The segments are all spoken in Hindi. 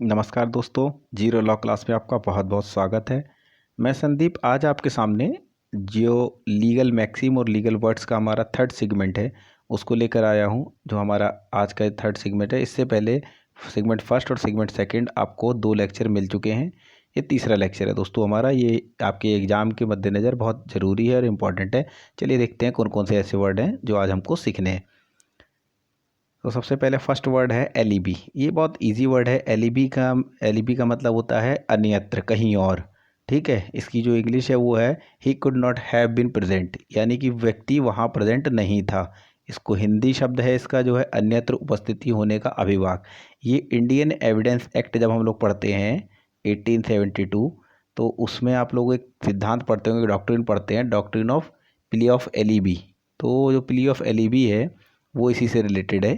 नमस्कार दोस्तों, जीरो लॉ क्लास में आपका बहुत बहुत स्वागत है। मैं संदीप आज आपके सामने जो लीगल मैक्सिम और लीगल वर्ड्स का हमारा थर्ड सेगमेंट है उसको लेकर आया हूं, जो हमारा आज का थर्ड सेगमेंट है। इससे पहले सेगमेंट फर्स्ट और सेगमेंट सेकंड आपको 2 लेक्चर मिल चुके हैं। ये तीसरा लेक्चर है दोस्तों हमारा। ये आपके एग्ज़ाम के मद्देनज़र बहुत ज़रूरी है और इम्पॉर्टेंट है। चलिए देखते हैं कौन कौन से ऐसे वर्ड हैं जो आज हमको सीखने हैं। तो सबसे पहले फर्स्ट वर्ड है एलिबी। ये बहुत इजी वर्ड है। एलिबी का मतलब होता है अन्यत्र, कहीं और। ठीक है, इसकी जो इंग्लिश है वो है he could not have been present, यानी कि व्यक्ति वहाँ प्रेजेंट नहीं था। इसको हिंदी शब्द है इसका जो है अन्यत्र उपस्थिति होने का अभिभाव। ये इंडियन एविडेंस एक्ट जब हम लोग पढ़ते हैं 1872, तो उसमें आप लोग एक सिद्धांत पढ़ते होंगे, डॉक्ट्रिन पढ़ते हैं, doctrine of plea of alibi. तो जो प्ली ऑफ एलिबी है वो इसी से रिलेटेड है।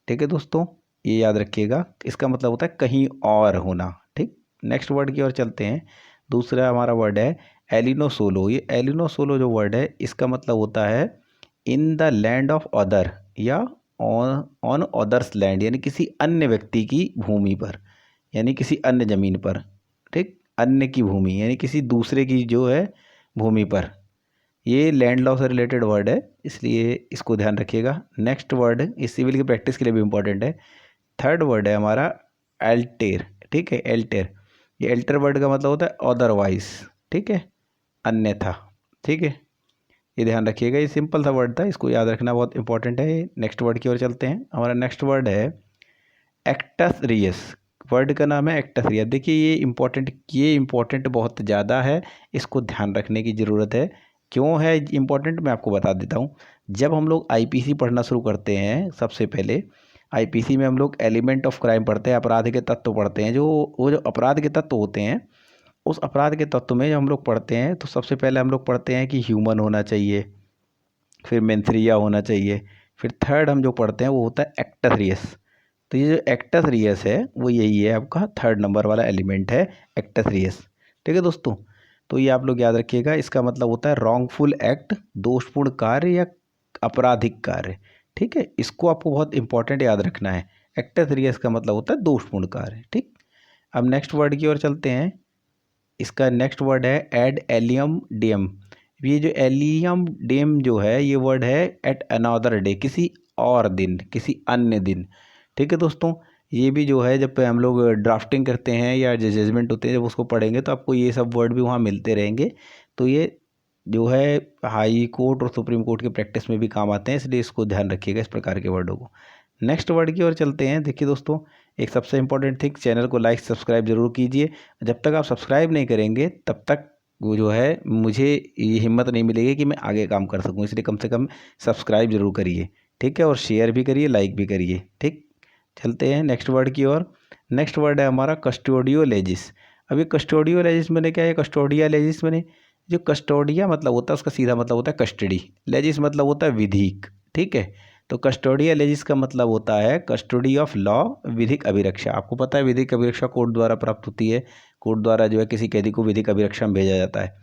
ठीक है दोस्तों, ये याद रखिएगा। इसका मतलब होता है कहीं और होना। ठीक, नेक्स्ट वर्ड की ओर चलते हैं। दूसरा हमारा वर्ड है एलिनो सोलो। ये एलिनो सोलो जो वर्ड है इसका मतलब होता है in the land of other, या ऑन अदर्स लैंड, यानी किसी अन्य व्यक्ति की भूमि पर, यानी किसी अन्य ज़मीन पर। ठीक, अन्य की भूमि यानी किसी दूसरे की जो है भूमि पर। ये लैंड लॉ से रिलेटेड वर्ड है, इसलिए इसको ध्यान रखिएगा। नेक्स्ट वर्ड इस सिविल की प्रैक्टिस के लिए भी इम्पोर्टेंट है। थर्ड वर्ड है हमारा एल्टेर। ठीक है, एल्टेर। ये एल्टर वर्ड का मतलब होता है अदरवाइज। ठीक है, अन्यथा। ठीक है, ये ध्यान रखिएगा। ये सिंपल सा वर्ड था, इसको याद रखना बहुत इंपॉर्टेंट है। नेक्स्ट वर्ड की ओर चलते हैं। हमारा नेक्स्ट वर्ड है एक्टस रियस। वर्ड का नाम है एक्टस रियस। देखिए ये इम्पोर्टेंट बहुत ज़्यादा है, इसको ध्यान रखने की ज़रूरत है। क्यों है इम्पोर्टेंट, मैं आपको बता देता हूँ। जब हम लोग आईपीसी पढ़ना शुरू करते हैं, सबसे पहले आईपीसी में हम लोग एलिमेंट ऑफ क्राइम पढ़ते हैं, अपराध के तत्व पढ़ते हैं। जो अपराध के तत्व होते हैं, उस अपराध के तत्व में जब हम लोग पढ़ते हैं तो सबसे पहले हम लोग पढ़ते हैं कि ह्यूमन होना चाहिए, फिर मेंथ्रिया होना चाहिए, फिर थर्ड हम जो पढ़ते हैं वो होता है एक्टस रियस। तो ये जो एक्टस रियस है वो यही है, आपका थर्ड नंबर वाला एलिमेंट है एक्टस रियस। ठीक है दोस्तों, तो ये आप लोग याद रखिएगा। इसका मतलब होता है रॉन्गफुल एक्ट, दोषपूर्ण कार्य या आपराधिक कार्य। ठीक है, इसको आपको बहुत इंपॉर्टेंट याद रखना है। एक्टस रियस का मतलब होता है दोषपूर्ण कार्य। ठीक, अब नेक्स्ट वर्ड की ओर चलते हैं। इसका नेक्स्ट वर्ड है एड एलियम डेम। ये जो एलियम डेम जो है ये वर्ड है एट अनदर डे, किसी और दिन, किसी अन्य दिन। ठीक है दोस्तों, ये भी जो है जब हम लोग ड्राफ्टिंग करते हैं या जजमेंट होते हैं, जब उसको पढ़ेंगे तो आपको ये सब वर्ड भी वहाँ मिलते रहेंगे। तो ये जो है हाई कोर्ट और सुप्रीम कोर्ट की प्रैक्टिस में भी काम आते हैं, इसलिए इसको ध्यान रखिएगा इस प्रकार के वर्डों को। नेक्स्ट वर्ड की ओर चलते हैं। देखिए दोस्तों, एक सबसे इंपॉर्टेंट थिंग, चैनल को लाइक सब्सक्राइब जरूर कीजिए। जब तक आप सब्सक्राइब नहीं करेंगे तब तक वो जो है मुझे ये हिम्मत नहीं मिलेगी कि मैं आगे काम कर सकूं, इसलिए कम से कम सब्सक्राइब जरूर करिए। ठीक है, और शेयर भी करिए, लाइक भी करिए। ठीक, चलते हैं नेक्स्ट वर्ड की ओर। नेक्स्ट वर्ड है हमारा कस्टोडियो लेजिस। अब ये कस्टोडियो लेजिस मैंने क्या है, कस्टोडिया लेजिस मैंने, जो कस्टोडिया मतलब होता है उसका सीधा मतलब होता है कस्टडी, लेजिस मतलब होता है विधिक। ठीक है, तो कस्टोडिया लेजिस का मतलब होता है कस्टडी ऑफ लॉ, विधिक अभिरक्षा। आपको पता है विधिक अभिरक्षा कोर्ट द्वारा प्राप्त होती है। कोर्ट द्वारा जो है किसी कैदी को विधिक अभिरक्षा में भेजा जाता है।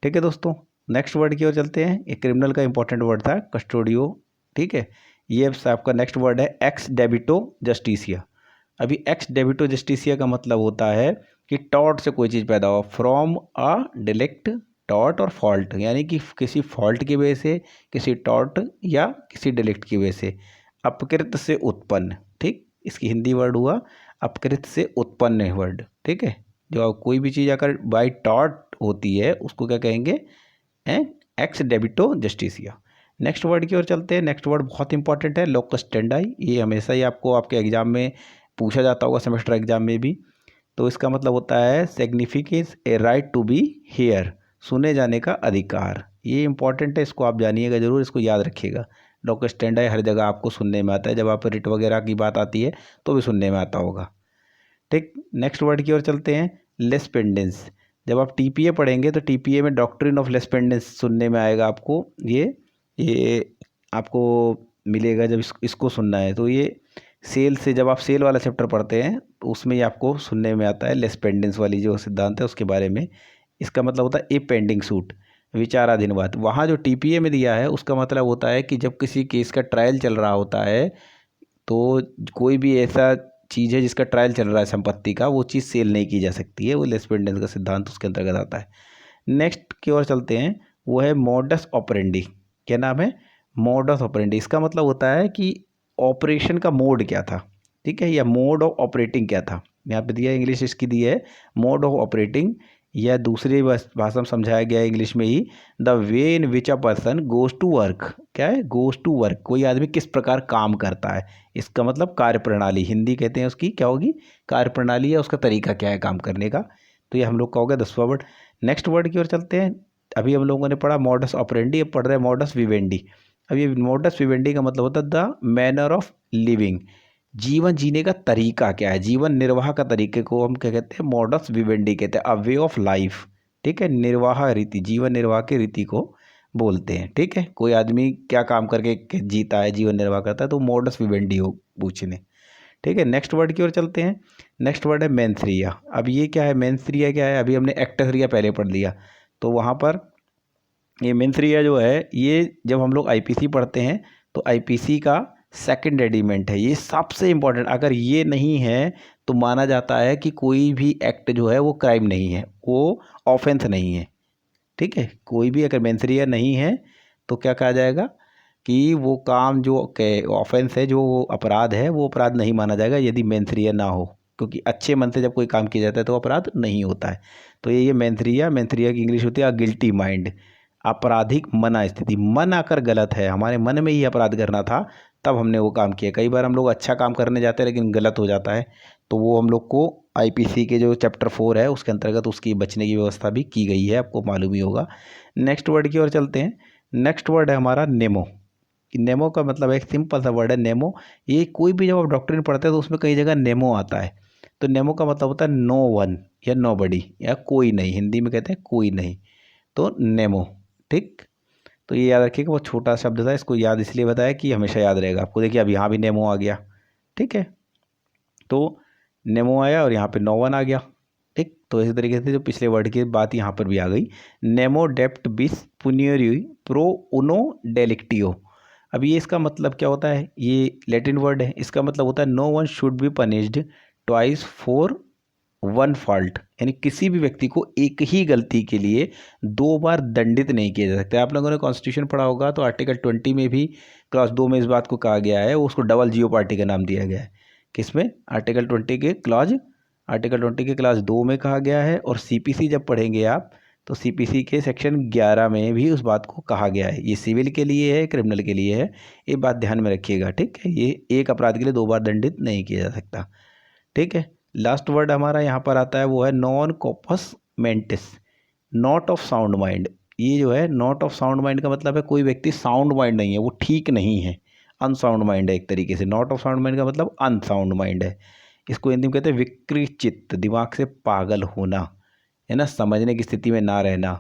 ठीक है दोस्तों, नेक्स्ट वर्ड की ओर चलते हैं। एक क्रिमिनल का इंपॉर्टेंट वर्ड था कस्टोडियो। ठीक है, ये आपका नेक्स्ट वर्ड है एक्स डेबिटो जस्टिसिया। अभी एक्स डेबिटो जस्टिसिया का मतलब होता है कि टॉर्ट से कोई चीज़ पैदा हो, फ्रॉम अ डिलेक्ट, टॉर्ट और फॉल्ट, यानी कि किसी फॉल्ट की वजह से, किसी टॉर्ट या किसी डिलेक्ट की वजह से, अपकृत से उत्पन्न। ठीक, इसकी हिंदी वर्ड हुआ अपकृत से उत्पन्न वर्ड। ठीक है, जो कोई भी चीज़ अगर बाई टॉर्ट होती है उसको क्या कहेंगे, ex debito justitiae. Next word की ओर चलते हैं। नेक्स्ट वर्ड बहुत इंपॉर्टेंट है, लोकस स्टैंडाई। ये हमेशा ही आपको आपके एग्जाम में पूछा जाता होगा, सेमेस्टर एग्जाम में भी। तो इसका मतलब होता है significance a right to be heard, सुने जाने का अधिकार। ये इंपॉर्टेंट है, इसको आप जानिएगा जरूर, इसको याद रखिएगा। लोकस स्टैंडाई हर जगह आपको सुनने में आता है, जब आप रिट वगैरह की बात आती है तो भी सुनने में आता होगा। ठीक, नेक्स्ट वर्ड की ओर चलते हैं, लेस्पेंडेंस। जब आप टीपीए पढ़ेंगे तो टीपीए में डॉक्ट्रिन ऑफ लेस्पेंडेंस सुनने में आएगा आपको। ये आपको मिलेगा जब इसको सुनना है। तो ये सेल से, जब आप सेल वाला चैप्टर पढ़ते हैं तो उसमें ये आपको सुनने में आता है, लेस्पेंडेंस वाली जो सिद्धांत है उसके बारे में। इसका मतलब होता है ए पेंडिंग सूट, विचाराधीन बात। वहाँ जो टीपीए में दिया है उसका मतलब होता है कि जब किसी केस का ट्रायल चल रहा होता है तो कोई भी ऐसा चीज़ है जिसका ट्रायल चल रहा है संपत्ति का, वो चीज़ सेल नहीं की जा सकती है, वो लेस्बियन का सिद्धांत उसके अंतर्गत आता है। नेक्स्ट की ओर चलते हैं, वो है मॉडस ऑपरेंडी। क्या नाम है? Modus operandi. इसका मतलब होता है कि ऑपरेशन का मोड क्या था, ठीक है, या मोड ऑफ ऑपरेटिंग क्या था। यहाँ पे दिया इंग्लिश इसकी दी है मोड ऑफ ऑपरेटिंग, या दूसरी भाषा में समझाया गया है इंग्लिश में ही, the way in which a person goes to work. क्या है? गोज टू वर्क, कोई आदमी किस प्रकार काम करता है, इसका मतलब कार्यप्रणाली, हिंदी कहते हैं उसकी क्या होगी? कार्यप्रणाली, या उसका तरीका क्या है काम करने का। तो ये हम लोग का हो गया 10वां वर्ड। नेक्स्ट वर्ड की ओर चलते हैं। अभी हम लोगों ने पढ़ा मॉडस ऑपरेंडी, अब पढ़ रहे हैं मॉडस विवेंडी। अब ये मॉडस विवेंडी का मतलब होता है द मैनर ऑफ लिविंग, जीवन जीने का तरीका क्या है, जीवन निर्वाह का तरीके को हम क्या कहते हैं? मॉडस विवेंडी कहते हैं, अ वे ऑफ लाइफ, ठीक है, निर्वाह रीति, जीवन निर्वाह की रीति को बोलते हैं, ठीक है। कोई आदमी क्या काम करके जीता है, जीवन निर्वाह करता है, तो मॉडस विवेंडी हो पूछने, ठीक है। नेक्स्ट वर्ड की ओर चलते हैं। नेक्स्ट वर्ड है मेंथ्रिया। अब ये क्या है? मेंथ्रिया क्या है? अभी हमने एक्टथरिया पहले पढ़ लिया, तो वहाँ पर ये मेंथ्रिया जो है, ये जब हम लोग आईपीसी पढ़ते हैं तो आईपीसी का सेकंड एडिमेंट है, ये सबसे इम्पॉर्टेंट। अगर ये नहीं है तो माना जाता है कि कोई भी एक्ट जो है वो क्राइम नहीं है, वो ऑफेंस नहीं है, ठीक है। कोई भी अगर मेंथ्रिया नहीं है तो क्या कहा जाएगा कि वो काम जो ऑफेंस है, जो वो अपराध है, वो अपराध नहीं माना जाएगा यदि मेंथ्रिया ना हो, क्योंकि अच्छे मन से जब कोई काम किया जाता है तो अपराध नहीं होता है। तो ये मेंथ्रिया की इंग्लिश होती है गिल्टी माइंड, आपराधिक मना स्थिति। मन आकर गलत है, हमारे मन में ही अपराध करना था, तब हमने वो काम किया। कई बार हम लोग अच्छा काम करने जाते हैं लेकिन गलत हो जाता है, तो वो हम लोग को आईपीसी के जो चैप्टर 4 है उसके अंतर्गत उसकी बचने की व्यवस्था भी की गई है, आपको मालूम ही होगा। नेक्स्ट वर्ड की ओर चलते हैं। नेक्स्ट वर्ड है हमारा नेमो। नेमो का मतलब एक सिंपल सा वर्ड है नेमो। ये कोई भी जब आप डॉक्ट्रिन पढ़ते हैं तो उसमें कई जगह नेमो आता है, तो नेमो का मतलब होता है नो वन या नो बडी, या कोई नहीं, हिंदी में कहते हैं कोई नहीं, तो नेमो, ठीक। तो ये याद रखिएगा, बहुत छोटा शब्द था, इसको याद इसलिए बताया कि हमेशा याद रहेगा आपको। देखिए अब यहाँ भी नेमो आ गया, ठीक है, तो नेमो आया और यहाँ पे नो वन आ गया, ठीक। तो इसी तरीके से जो पिछले वर्ड की बात यहाँ पर भी आ गई, नेमो डेप्ट बिस पुनियरी प्रो उनो डेलिक्टियो। अब ये इसका मतलब क्या होता है? ये लैटिन वर्ड है, इसका मतलब होता है no one should be punished twice for one fault, यानी किसी भी व्यक्ति को एक ही गलती के लिए 2 बार दंडित नहीं किया जा सकता। आप लोगों ने कॉन्स्टिट्यूशन पढ़ा होगा, तो आर्टिकल 20 में भी क्लास 2 में इस बात को कहा गया है, उसको डबल जियो पार्टी का नाम दिया गया है। किसमें? आर्टिकल 20 के क्लास 2 में कहा गया है, और सीपीसी जब पढ़ेंगे आप तो सीपीसी के सेक्शन 11 में भी उस बात को कहा गया है। ये सिविल के लिए है, क्रिमिनल के लिए है, ये बात ध्यान में रखिएगा, ठीक है। ये एक अपराध के लिए 2 बार दंडित नहीं किया जा सकता, ठीक है। लास्ट वर्ड हमारा यहाँ पर आता है, वो है non corpus mantis, not of sound mind. ये जो है नॉट ऑफ साउंड माइंड का मतलब है कोई व्यक्ति साउंड माइंड नहीं है, वो ठीक नहीं है, अनसाउंड माइंड है एक तरीके से। नॉट ऑफ साउंड माइंड का मतलब अनसाउंड माइंड है। इसको हिंदी में कहते हैं विकृत चित्त, दिमाग से पागल होना, है ना, समझने की स्थिति में ना रहना।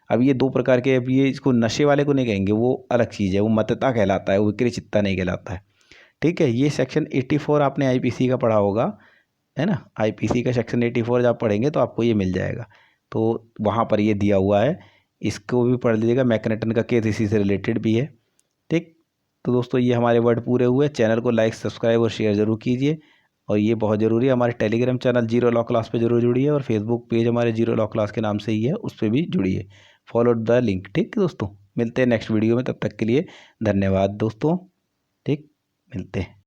अब ये 2 प्रकार के, अब ये इसको नशे वाले को नहीं कहेंगे, वो अलग चीज़ है, वो मतता कहलाता है, वो विकृत चित्ता नहीं कहलाता है, ठीक है। ये सेक्शन 84 आपने आईपीसी का पढ़ा होगा, है ना, आईपीसी का सेक्शन 84 जब आप पढ़ेंगे तो आपको ये मिल जाएगा, तो वहाँ पर ये दिया हुआ है, इसको भी पढ़ लीजिएगा। मैकनेटन का केस इसी से रिलेटेड भी है, ठीक। तो दोस्तों ये हमारे वर्ड पूरे हुए। चैनल को लाइक, सब्सक्राइब और शेयर ज़रूर कीजिए, और ये बहुत ज़रूरी है। हमारे Telegram channel zero law class पे जरूर जुड़िए, और फेसबुक पेज हमारे जीरो लॉ क्लास के नाम से ही है, उस पर भी जुड़िए, फॉलो द लिंक, ठीक है दोस्तों। मिलते हैं नेक्स्ट वीडियो में, तब तक के लिए धन्यवाद दोस्तों, ठीक, मिलते हैं।